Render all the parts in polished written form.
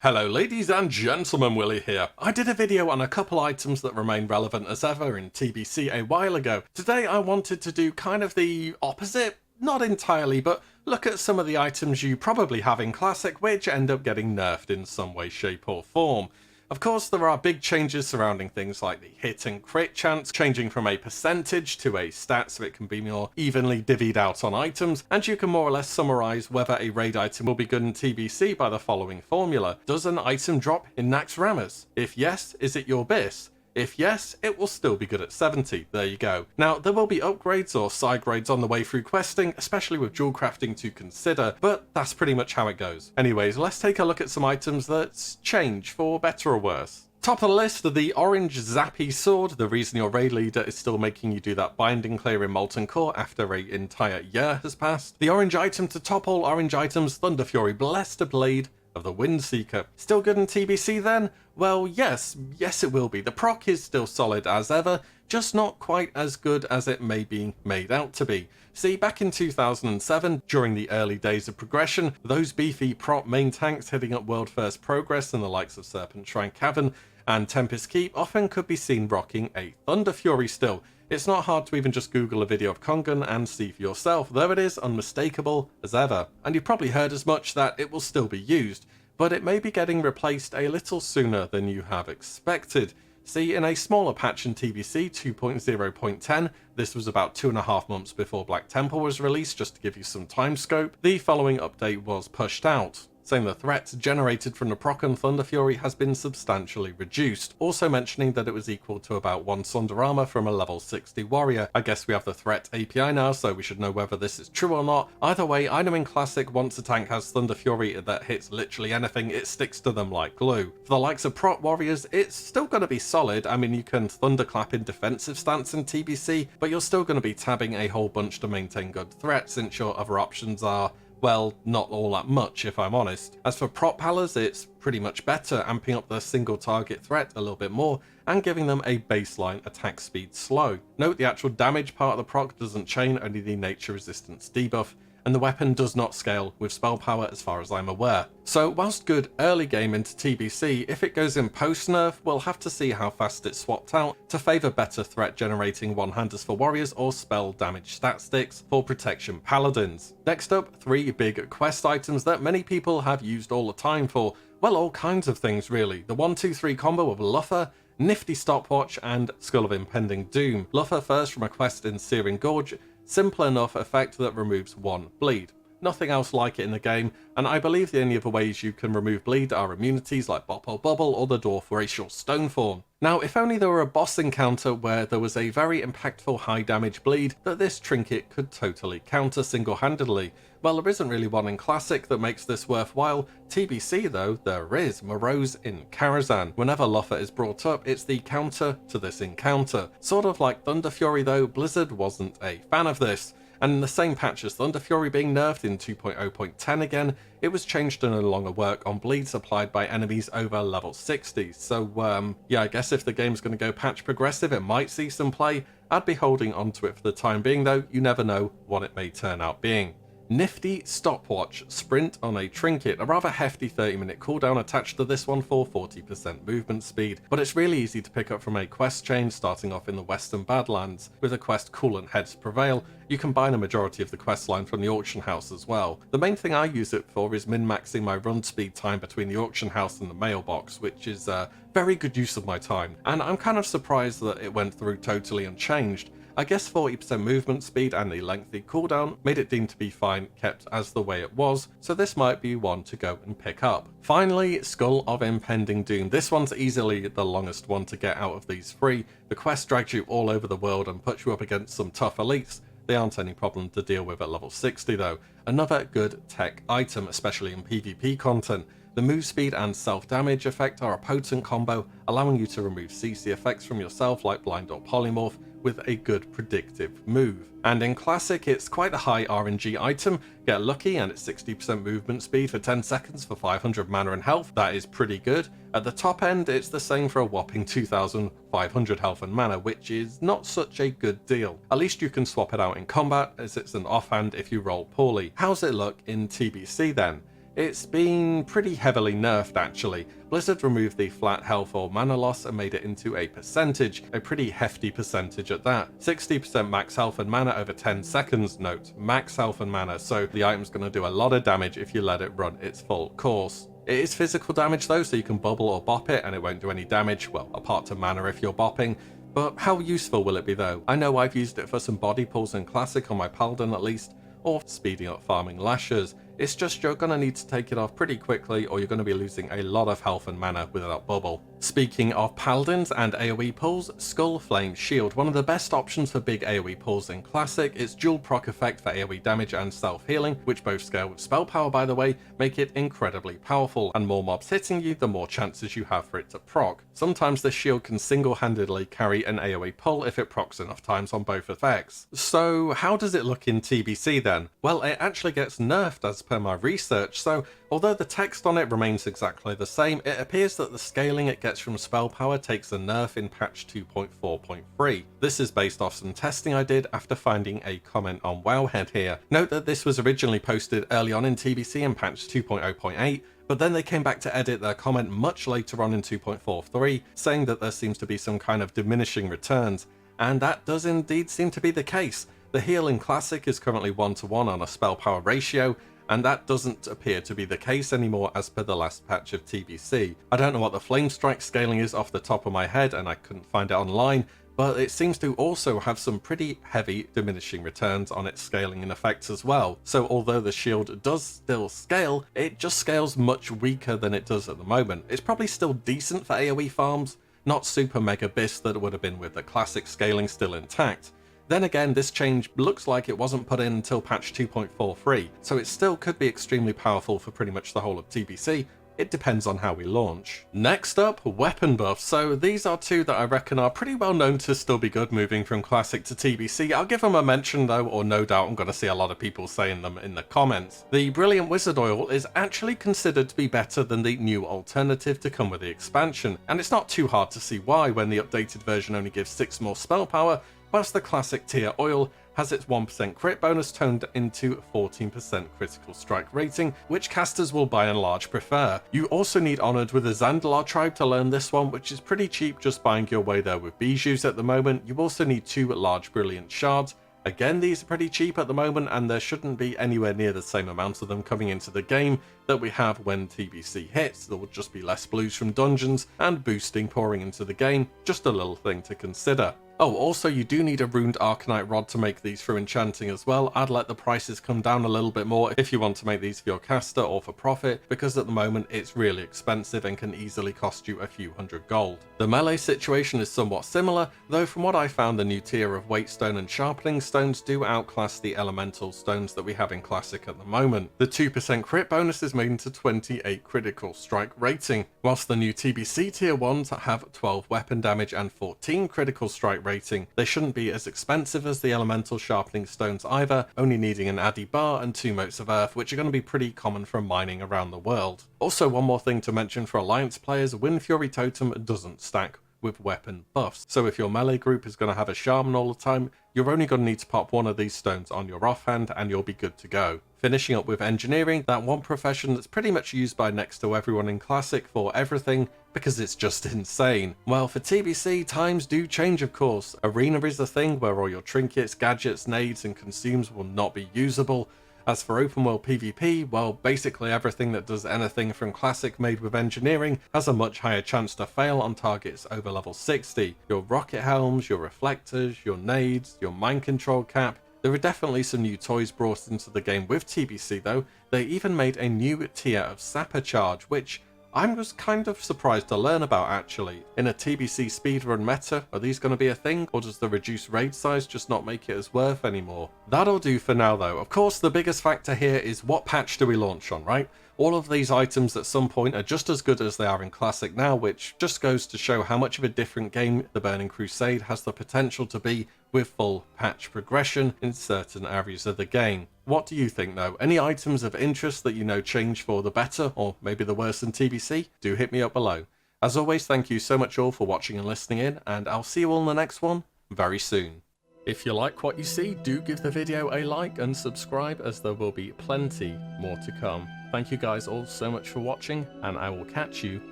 Hello ladies and gentlemen, Willie here. I did a video on a couple items that remain relevant as ever in TBC a while ago. Today I wanted to do kind of the opposite, not entirely, but look at some of the items you probably have in Classic which end up getting nerfed in some way, shape or form. Of course, there are big changes surrounding things like the hit and crit chance, changing from a percentage to a stat so it can be more evenly divvied out on items, and you can more or less summarise whether a raid item will be good in TBC by the following formula. Does an item drop in Naxxramas? If yes, is it your bis? If yes, it will still be good at 70, there you go. Now, there will be upgrades or side grades on the way through questing, especially with dual crafting to consider, but that's pretty much how it goes. Anyways, let's take a look at some items that change for better or worse. Top of the list are the orange Zappy sword, the reason your raid leader is still making you do that binding clear in Molten Core after an entire year has passed. The orange item to top all orange items, Thunder Fury Blessed Blade of the Windseeker. Still good in TBC then? Well, yes it will be. The proc is still solid as ever, just not quite as good as it may be made out to be. See, back in 2007, during the early days of progression, those beefy prop main tanks hitting up World First Progress and the likes of Serpent Shrine Cavern and Tempest Keep often could be seen rocking a Thunder Fury still. It's not hard to even just Google a video of Kongan and see for yourself, though it is unmistakable as ever. And you've probably heard as much that it will still be used, but it may be getting replaced a little sooner than you have expected. See, in a smaller patch in TBC 2.0.10, this was about 2.5 months before Black Temple was released, just to give you some time scope, the following update was pushed out, saying the threat generated from the proc and Thunder Fury has been substantially reduced, also mentioning that it was equal to about 1 Sunder armor from a level 60 warrior. I guess we have the threat API now, so we should know whether this is true or not. Either way, I know in Classic, once a tank has Thunder Fury that hits literally anything, it sticks to them like glue. For the likes of prot warriors, it's still going to be solid. I mean, you can thunderclap in defensive stance in TBC, but you're still going to be tabbing a whole bunch to maintain good threat, since your other options are, well, not all that much if I'm honest. As for prop pallers, it's pretty much better, amping up the single target threat a little bit more and giving them a baseline attack speed slow. Note the actual damage part of the proc doesn't chain, only the nature resistance debuff, and the weapon does not scale with spell power as far as I'm aware. So whilst good early game into TBC, if it goes in post nerf, we'll have to see how fast it's swapped out to favour better threat generating one-handers for warriors or spell damage stat sticks for protection paladins. Next up, 3 big quest items that many people have used all the time for, well, all kinds of things really. The 1-2-3 combo of Luffer, Nifty Stopwatch and Skull of Impending Doom. Luffer first from a quest in Searing Gorge, simple enough effect that removes 1 bleed. Nothing else like it in the game, and I believe the only other ways you can remove bleed are immunities like Boppo Bubble or the Dwarf Racial Stoneform. Now, if only there were a boss encounter where there was a very impactful high damage bleed that this trinket could totally counter single-handedly. Well, there isn't really one in Classic that makes this worthwhile. TBC though, there is Morose in Karazhan. Whenever Luffer is brought up, it's the counter to this encounter. Sort of like Thunder Fury though, Blizzard wasn't a fan of this. And in the same patch as Thunder Fury being nerfed in 2.0.10 again, it was changed to no longer work on bleeds applied by enemies over level 60. So yeah, I guess if the game's going to go patch progressive, it might see some play. I'd be holding onto it for the time being though, you never know what it may turn out being. Nifty Stopwatch, sprint on a trinket, a rather hefty 30-minute cooldown attached to this one for 40% movement speed, but it's really easy to pick up from a quest chain starting off in the Western Badlands. With the quest Coolant Heads Prevail, you combine a majority of the quest line from the auction house as well. The main thing I use it for is min-maxing my run speed time between the auction house and the mailbox, which is a very good use of my time, and I'm kind of surprised that it went through totally unchanged. I guess 40% movement speed and the lengthy cooldown made it deemed to be fine, kept as the way it was, so this might be one to go and pick up. Finally, Skull of Impending Doom. This one's easily the longest one to get out of these 3. The quest drags you all over the world and puts you up against some tough elites. They aren't any problem to deal with at level 60 though. Another good tech item, especially in PvP content. The move speed and self-damage effect are a potent combo, allowing you to remove CC effects from yourself like blind or polymorph with a good predictive move. And in Classic, it's quite a high RNG item. Get lucky and it's 60% movement speed for 10 seconds for 500 mana and health. That is pretty good. At the top end, it's the same for a whopping 2500 health and mana, which is not such a good deal. At least you can swap it out in combat, as it's an offhand if you roll poorly. How's it look in TBC then? It's been pretty heavily nerfed actually. Blizzard removed the flat health or mana loss and made it into a percentage, a pretty hefty percentage at that. 60% max health and mana over 10 seconds, note, max health and mana, so the item's going to do a lot of damage if you let it run its full course. It is physical damage though, so you can bubble or bop it and it won't do any damage, well, apart to mana if you're bopping. But how useful will it be though? I know I've used it for some body pulls in Classic on my Paladin at least, or speeding up farming lashes. It's just you're going to need to take it off pretty quickly or you're going to be losing a lot of health and mana without bubble. Speaking of paladins and AoE pulls, Skull Flame Shield, one of the best options for big AoE pulls in Classic. Its dual proc effect for AoE damage and self-healing, which both scale with spell power by the way, make it incredibly powerful, and more mobs hitting you, the more chances you have for it to proc. Sometimes this shield can single-handedly carry an AoE pull if it procs enough times on both effects. So how does it look in TBC then? Well, it actually gets nerfed as per my research, so although the text on it remains exactly the same, it appears that the scaling it gets from spell power takes a nerf in patch 2.4.3. This is based off some testing I did after finding a comment on Wowhead here. Note that this was originally posted early on in TBC in patch 2.0.8, but then they came back to edit their comment much later on in 2.43, saying that there seems to be some kind of diminishing returns, and that does indeed seem to be the case. The heal in Classic is currently 1-to-1 on a spell power ratio, and that doesn't appear to be the case anymore as per the last patch of TBC. I don't know what the Flame Strike scaling is off the top of my head, and I couldn't find it online, but it seems to also have some pretty heavy diminishing returns on its scaling and effects as well. So although the shield does still scale, it just scales much weaker than it does at the moment. It's probably still decent for AoE farms, not super mega bis that it would have been with the Classic scaling still intact. Then again, this change looks like it wasn't put in until patch 2.43, so it still could be extremely powerful for pretty much the whole of TBC. It depends on how we launch. Next up, weapon buffs. So these are two that I reckon are pretty well known to still be good moving from Classic to TBC. I'll give them a mention though, or no doubt I'm going to see a lot of people saying them in the comments. The Brilliant Wizard Oil is actually considered to be better than the new alternative to come with the expansion, and it's not too hard to see why when the updated version only gives 6 more spell power, whilst the Classic tier oil has its 1% crit bonus toned into 14% critical strike rating, which casters will by and large prefer. You also need Honoured with the Zandalar tribe to learn this one, which is pretty cheap just buying your way there with Bijous at the moment. You also need 2 large Brilliant Shards. Again, these are pretty cheap at the moment, and there shouldn't be anywhere near the same amount of them coming into the game that we have when TBC hits. There will just be less blues from dungeons and boosting pouring into the game, just a little thing to consider. Oh, also you do need a Ruined Arcanite Rod to make these through enchanting as well. I'd let the prices come down a little bit more if you want to make these for your caster or for profit, because at the moment it's really expensive and can easily cost you a few hundred gold. The melee situation is somewhat similar, though from what I found the new tier of Weight Stone and Sharpening Stones do outclass the Elemental Stones that we have in Classic at the moment. The 2% crit bonus is made into 28 critical strike rating, whilst the new TBC tier ones have 12 weapon damage and 14 critical strike rating. They shouldn't be as expensive as the Elemental Sharpening Stones either, only needing an Addy Bar and 2 Motes of Earth, which are going to be pretty common from mining around the world. Also, one more thing to mention for Alliance players, Wind Fury Totem doesn't stack with weapon buffs, so if your melee group is going to have a shaman all the time, you're only going to need to pop one of these stones on your offhand and you'll be good to go. Finishing up with engineering, that one profession that's pretty much used by next to everyone in Classic for everything, because it's just insane. Well, for TBC, times do change of course. Arena is the thing where all your trinkets, gadgets, nades and consumes will not be usable. As for open world PvP, well, basically everything that does anything from Classic made with engineering has a much higher chance to fail on targets over level 60. Your rocket helms, your reflectors, your nades, your mind control cap. There are definitely some new toys brought into the game with TBC though. They even made a new tier of Sapper Charge, which I was kind of surprised to learn about actually. In a TBC speedrun meta, are these going to be a thing, or does the reduced raid size just not make it as worth anymore? That'll do for now though. Of course, the biggest factor here is what patch do we launch on, right? All of these items at some point are just as good as they are in Classic now, which just goes to show how much of a different game the Burning Crusade has the potential to be with full patch progression in certain areas of the game. What do you think though? Any items of interest that you know change for the better or maybe the worse than TBC? Do hit me up below. As always, thank you so much all for watching and listening in, and I'll see you all in the next one very soon. If you like what you see, do give the video a like and subscribe, as there will be plenty more to come. Thank you guys all so much for watching, and I will catch you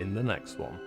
in the next one.